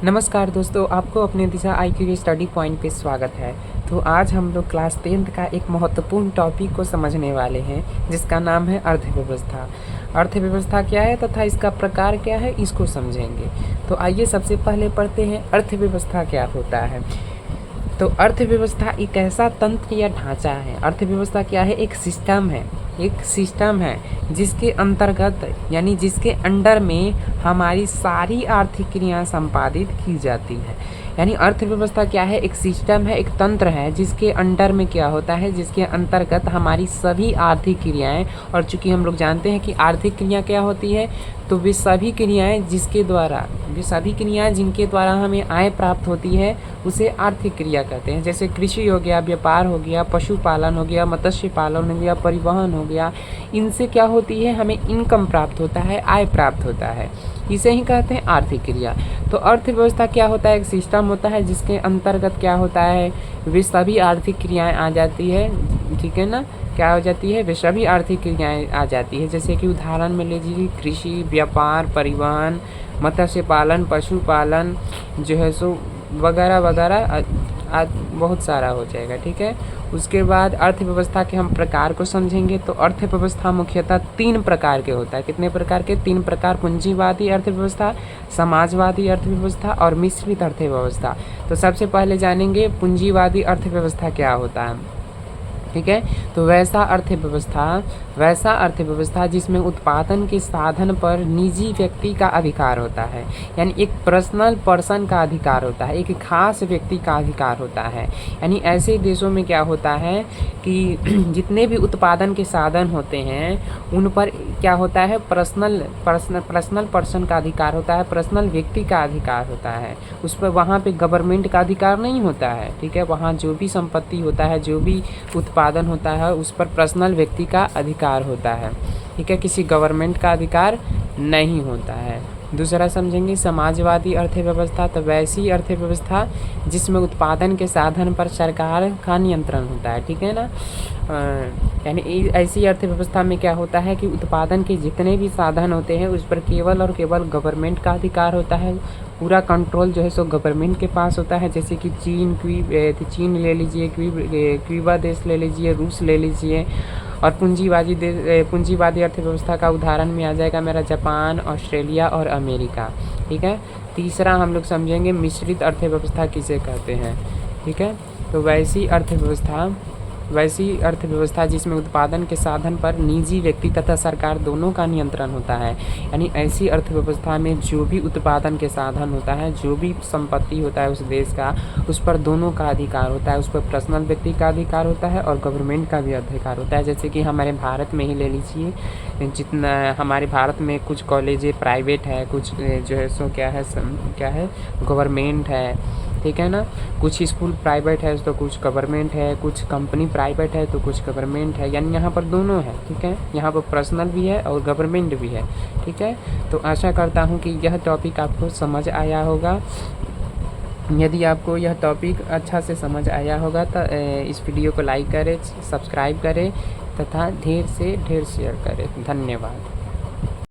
नमस्कार दोस्तों, आपको अपने दिशा IQ स्टडी पॉइंट पे स्वागत है। तो आज हम लोग क्लास 10th का एक महत्वपूर्ण टॉपिक को समझने वाले हैं, जिसका नाम है अर्थव्यवस्था। अर्थव्यवस्था क्या है तथा इसका प्रकार क्या है, इसको समझेंगे। तो आइए सबसे पहले पढ़ते हैं अर्थव्यवस्था क्या होता है। तो अर्थव्यवस्था एक ऐसा तंत्र या ढांचा है। अर्थव्यवस्था क्या है? एक सिस्टम है जिसके अंतर्गत यानी जिसके अंडर में हमारी सारी आर्थिक क्रियाएं संपादित की जाती है। यानी अर्थव्यवस्था क्या है? एक सिस्टम है, एक तंत्र है जिसके अंडर में क्या होता है, जिसके अंतर्गत हमारी सभी आर्थिक क्रियाएं, और चूंकि हम लोग जानते हैं कि आर्थिक क्रिया क्या होती है, तो वे सभी क्रियाएं जिनके द्वारा हमें आय प्राप्त होती है उसे आर्थिक क्रिया कहते हैं। जैसे कृषि हो गया, व्यापार हो गया, पशुपालन हो गया, मत्स्य पालन हो गया, परिवहन हो गया। इनसे क्या होती है? हमें इनकम प्राप्त होता है, आय प्राप्त होता है। इसे ही कहते हैं आर्थिक क्रिया। तो अर्थव्यवस्था क्या होता है? एक सिस्टम होता है जिसके अंतर्गत क्या होता है, वे सभी आर्थिक क्रियाएं आ जाती है। ठीक है ना? क्या हो जाती है? वे सभी आर्थिक क्रियाएं आ जाती है। जैसे कि उदाहरण में लीजिए, कृषि, व्यापार, परिवहन, मत्स्य पालन, पशुपालन जो है सो वगैरह वगैरह बहुत सारा हो जाएगा। ठीक है। उसके बाद अर्थव्यवस्था के हम प्रकार को समझेंगे। तो अर्थव्यवस्था मुख्यतः 3 प्रकार के होता है। कितने प्रकार के? 3 प्रकार। पूंजीवादी अर्थव्यवस्था, समाजवादी अर्थव्यवस्था और मिश्रित अर्थव्यवस्था। तो सबसे पहले जानेंगे पूंजीवादी अर्थव्यवस्था क्या होता है। ठीक है। तो वैसा अर्थव्यवस्था जिसमें उत्पादन के साधन पर निजी व्यक्ति का अधिकार होता है, यानी एक पर्सनल पर्सन का अधिकार होता है, एक खास व्यक्ति का अधिकार होता है। यानी ऐसे देशों में क्या होता है कि जितने भी उत्पादन के साधन होते हैं उन पर क्या होता है, पर्सनल पर्सन का अधिकार होता है, पर्सनल व्यक्ति का अधिकार होता है। उस पर वहाँ पे गवर्नमेंट का अधिकार नहीं होता है। ठीक है। वहाँ जो भी संपत्ति होता है, जो भी उत्पादन होता है, उस पर पर्सनल व्यक्ति का अधिकार होता है। ठीक है। किसी गवर्नमेंट का अधिकार नहीं होता है। दूसरा समझेंगे समाजवादी अर्थव्यवस्था। तो वैसी अर्थव्यवस्था जिसमें उत्पादन के साधन पर सरकार का नियंत्रण होता है। ठीक है ना? यानी ऐसी अर्थव्यवस्था में क्या होता है कि उत्पादन के जितने भी साधन होते हैं उस पर केवल और केवल गवर्नमेंट का अधिकार होता है। पूरा कंट्रोल जो है सो गवर्नमेंट के पास होता है। जैसे कि चीन ले लीजिए, क्यूबा देश ले लीजिए, रूस ले लीजिए। और पूंजीवादी अर्थव्यवस्था का उदाहरण में आ जाएगा मेरा जापान, ऑस्ट्रेलिया और अमेरिका। ठीक है। तीसरा हम लोग समझेंगे मिश्रित अर्थव्यवस्था किसे कहते हैं। ठीक है। तो वैसी अर्थव्यवस्था जिसमें उत्पादन के साधन पर निजी व्यक्ति तथा सरकार दोनों का नियंत्रण होता है। यानी ऐसी अर्थव्यवस्था में जो भी उत्पादन के साधन होता है, जो भी संपत्ति होता है उस देश का, उस पर दोनों का अधिकार होता है। उस पर पर्सनल व्यक्ति का अधिकार होता है और गवर्नमेंट का भी अधिकार होता है। जैसे कि हमारे भारत में ही ले लीजिए, जितना हमारे भारत में कुछ कॉलेज प्राइवेट है, कुछ जो है सो क्या है गवर्नमेंट है। ठीक है ना? कुछ स्कूल प्राइवेट है तो कुछ गवर्नमेंट है, कुछ कंपनी प्राइवेट है तो कुछ गवर्नमेंट है। यानी यहाँ पर दोनों है। ठीक है। यहाँ पर पर्सनल भी है और गवर्नमेंट भी है। ठीक है। तो आशा करता हूँ कि यह टॉपिक आपको समझ आया होगा। यदि आपको यह टॉपिक अच्छा से समझ आया होगा तो इस वीडियो को लाइक करें, सब्सक्राइब करें तथा ढेर से ढेर शेयर करें। धन्यवाद।